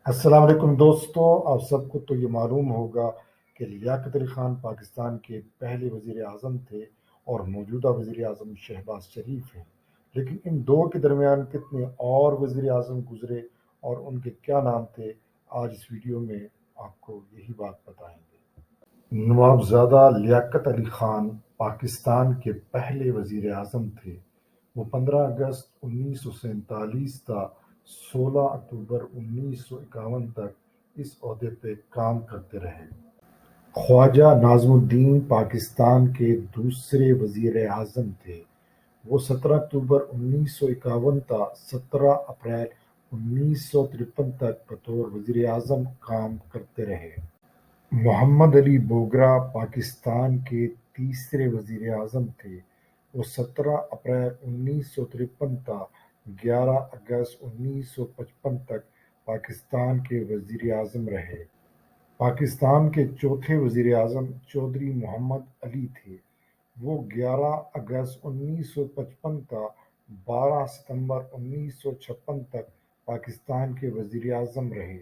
السلام علیکم دوستو، آپ سب کو تو یہ معلوم ہوگا کہ لیاقت علی خان پاکستان کے پہلے وزیر اعظم تھے اور موجودہ وزیر اعظم شہباز شریف ہیں۔ لیکن ان دو کے درمیان کتنے اور وزیر اعظم گزرے اور ان کے کیا نام تھے، آج اس ویڈیو میں آپ کو یہی بات بتائیں گے۔ نوابزادہ لیاقت علی خان پاکستان کے پہلے وزیر اعظم تھے۔ وہ 15 اگست 1947 تا 16 اکتوبر 1951 تک اس عہدے پہ کام کرتے رہے۔ خواجہ ناظم الدین پاکستان کے دوسرے وزیر اعظم تھے۔ وہ 17 اکتوبر 1951 تا 17 اپریل 1953 تک بطور وزیر اعظم کام کرتے رہے۔ محمد علی بوگرا پاکستان کے تیسرے وزیر اعظم تھے۔ وہ 17 اپریل 1953 تا 11 اگست 1955 تک پاکستان کے وزیر اعظم رہے۔ پاکستان کے چوتھے وزیر اعظم چودھری محمد علی تھے۔ وہ 11 اگست 1955 تا 12 ستمبر 1956 تک پاکستان کے وزیر اعظم رہے۔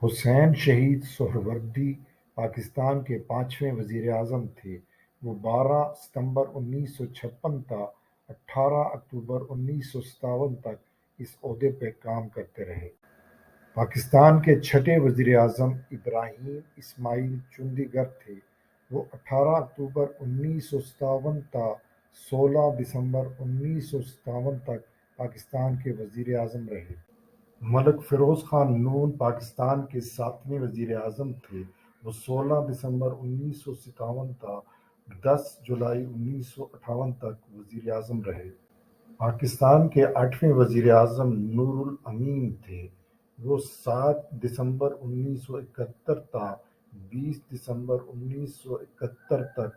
حسین شہید سہروردی پاکستان کے پانچویں وزیر اعظم تھے۔ وہ 12 ستمبر 1956 تا 18 اکتوبر 1957 تک اس عہدے پہ کام کرتے رہے۔ پاکستان کے چھٹے وزیر اعظم ابراہیم اسماعیل چندیگر تھے۔ وہ 18 اکتوبر 1957 تا 16 دسمبر 1957 تک پاکستان کے وزیر اعظم رہے۔ ملک فیروز خان نون پاکستان کے ساتویں وزیر اعظم تھے۔ وہ 16 دسمبر 1957 تا 10 جولائی 1958 تک وزیر اعظم رہے۔ پاکستان کے آٹھویں وزیر اعظم نور الامین تھے۔ وہ 7 دسمبر 1971 تا 20 دسمبر 1971 تک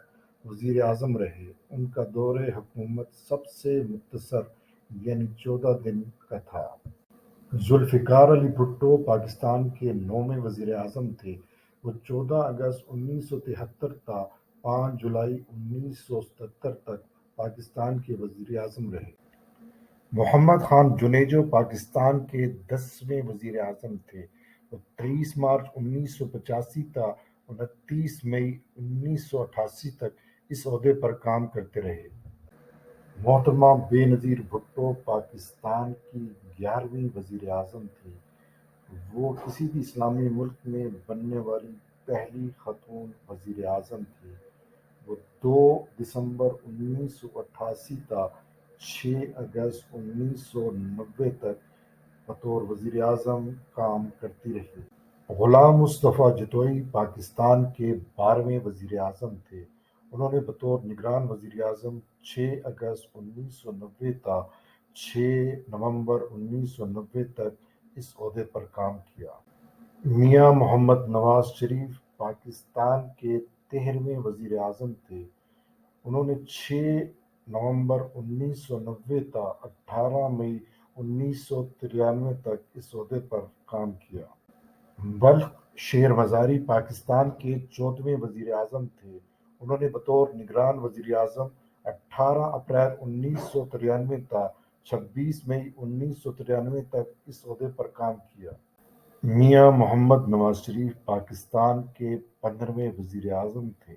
وزیر اعظم رہے۔ ان کا دور حکومت سب سے مختصر یعنی 14 دن کا تھا۔ ذوالفقار علی بھٹو پاکستان کے نویں وزیر اعظم تھے۔ وہ 14 اگست 1973 تا 5 جولائی 1977 تک پاکستان کے وزیر اعظم رہے۔ محمد خان جنیجو پاکستان کے 10ویں وزیر اعظم تھے۔ وہ 23 مارچ 1985 تا 29 مئی 1988 تک اس عہدے پر کام کرتے رہے۔ محترمہ بے نظیر بھٹو پاکستان کی 11ویں وزیر اعظم تھیں۔ وہ کسی بھی اسلامی ملک میں بننے والی پہلی خاتون وزیر اعظم تھیں۔ وہ 2 دسمبر 1988 تا 6 اگست 1990 تک بطور وزیر اعظم کام کرتی رہی۔ غلام مصطفیٰ جتوئی پاکستان کے 12ویں وزیر اعظم تھے۔ انہوں نے بطور نگران وزیر اعظم 6 اگست 1990 تا 6 نومبر 1990 تک اس عہدے پر کام کیا۔ میاں محمد نواز شریف پاکستان کے 13ویں وزیر اعظم تھے۔ انہوں نے 6 نومبر 1990 تا 18 مئی 1993 تک اس عہدے پر کام کیا۔ بلخ شیر مزاری پاکستان کے 14ویں وزیر اعظم تھے۔ انہوں نے بطور نگران وزیر اعظم 18 اپریل 1993 تا 26 مئی 1993 تک اس عہدے پر کام کیا۔ میاں محمد نواز شریف پاکستان کے 15ویں وزیر اعظم تھے۔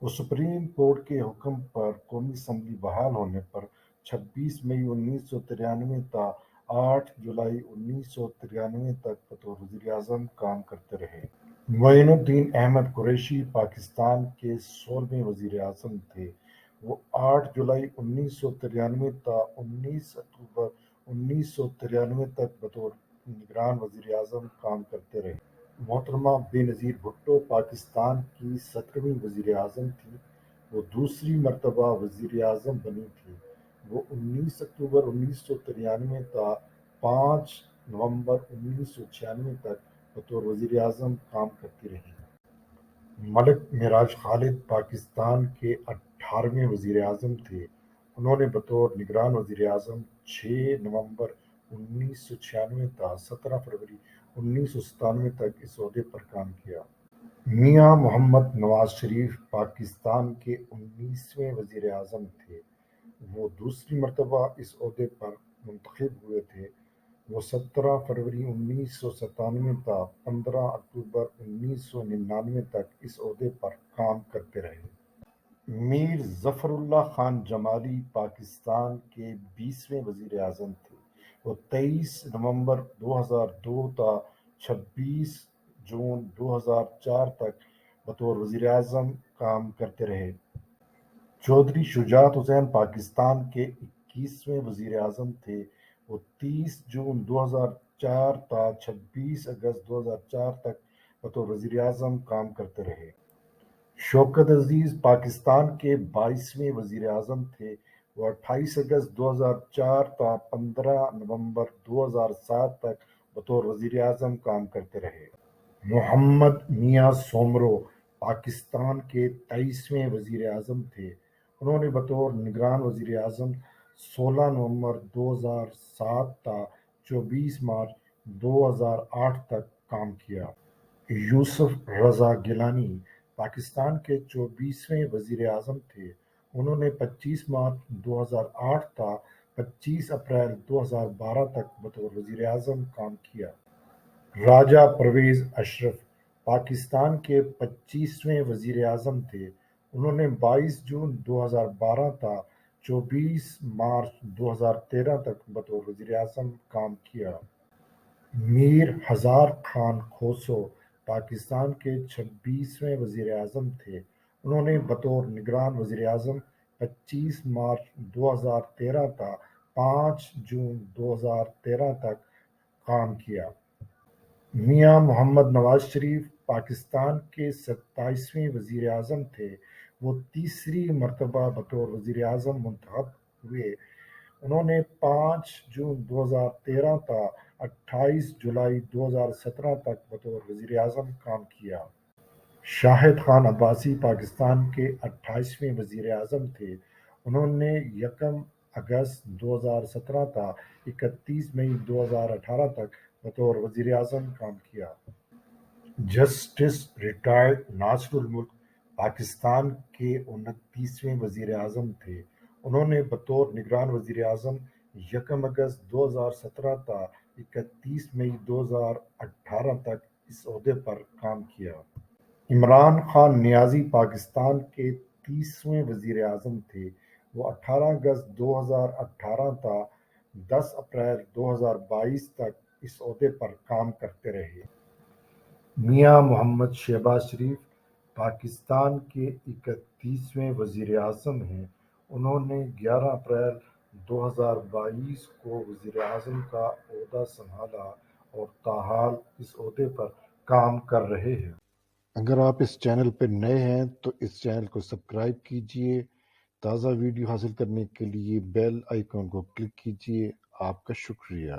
وہ سپریم کورٹ کے حکم پر قومی اسمبلی بحال ہونے پر 26 مئی 1993 تا 8 جولائی 1993 تک بطور وزیر اعظم کام کرتے رہے۔ معین الدین احمد قریشی پاکستان کے 16ویں وزیر اعظم تھے۔ وہ 8 جولائی 1993 تا 19 اکتوبر 1993 تک بطور نگران وزیر اعظم کام کرتے رہے۔ محترمہ بے نظیر بھٹو پاکستان کی 17ویں وزیر اعظم تھیں۔ وہ دوسری مرتبہ وزیر اعظم بنی تھیں۔ وہ 19 اکتوبر 1993 تا 5 نومبر 1996 تک بطور وزیر اعظم کام کرتی رہیں۔ ملک معراج خالد پاکستان کے 18ویں وزیر اعظم تھے۔ انہوں نے بطور نگران وزیر اعظم 6 نومبر 1996 تا 17 فروری 1997 تک اس عہدے پر کام کیا۔ میاں محمد نواز شریف پاکستان کے 19ویں وزیر اعظم تھے۔ وہ دوسری مرتبہ اس عہدے پر منتخب ہوئے تھے۔ وہ 17 فروری 1997 تا 15 اکتوبر 1999 تک اس عہدے پر کام کرتے رہے۔ میر ظفر اللہ خان جمالی پاکستان کے 20ویں وزیر اعظم تھے۔ وہ 23 نومبر 2002 تا 26 جون 2004 تک بطور وزیر اعظم کام کرتے رہے۔ چودھری شجاعت حسین پاکستان کے 21ویں وزیر اعظم تھے۔ وہ 30 جون 2004 تا 26 اگست 2004 تک بطور وزیر اعظم کام کرتے رہے۔ شوکت عزیز پاکستان کے 22ویں وزیر اعظم تھے۔ وہ 28 اگست 2004 تا 15 نومبر 2007 تک بطور وزیر اعظم کام کرتے رہے۔ محمد میاں سومرو پاکستان کے 23ویں وزیر اعظم تھے۔ انہوں نے بطور نگران وزیر اعظم 16 نومبر 2007 تا 24 مارچ 2008 تک کام کیا۔ یوسف رضا گیلانی پاکستان کے 24ویں وزیر اعظم تھے۔ انہوں نے 25 مارچ 2008 تا 25 اپریل 2012 تک بطور وزیر اعظم کام کیا۔ راجہ پرویز اشرف پاکستان کے 25ویں وزیر اعظم تھے۔ انہوں نے 22 جون 2012 تا 24 مارچ 2013 تک بطور وزیر اعظم کام کیا۔ میر ہزار خان کھوسو پاکستان کے 26ویں وزیر اعظم تھے۔ انہوں نے بطور نگران وزیر اعظم 25 مارچ 2013 تا 5 جون 2013 تک کام کیا۔ میاں محمد نواز شریف پاکستان کے 27ویں وزیر اعظم تھے۔ وہ تیسری مرتبہ بطور وزیر اعظم منتخب ہوئے۔ انہوں نے 5 جون 2013 تا 28 جولائی 2017 تک بطور وزیر اعظم کام کیا۔ شاہد خان عباسی پاکستان کے 28ویں وزیر اعظم تھے۔ انہوں نے 1 اگست 2017 تا 31 مئی 2018 تک بطور وزیر اعظم کام کیا۔ جسٹس ریٹائرڈ ناصر الملک پاکستان کے 29ویں وزیر اعظم تھے۔ انہوں نے بطور نگران وزیر اعظم 1 اگست 2017 تا 31 مئی 2018 تک اس عہدے پر کام کیا۔ عمران خان نیازی پاکستان کے 30ویں وزیر اعظم تھے۔ وہ 18 اگست 2018 تا 10 اپریل 2022 تک اس عہدے پر کام کرتے رہے۔ میاں محمد شہباز شریف پاکستان کے 31ویں وزیر اعظم ہیں۔ انہوں نے 11 اپریل 2022 کو وزیر اعظم کا عہدہ سنبھالا اور تاحال اس عہدے پر کام کر رہے ہیں۔ اگر آپ اس چینل پر نئے ہیں تو اس چینل کو سبسکرائب کیجیے۔ تازہ ویڈیو حاصل کرنے کے لیے بیل آئیکن کو کلک کیجیے۔ آپ کا شکریہ۔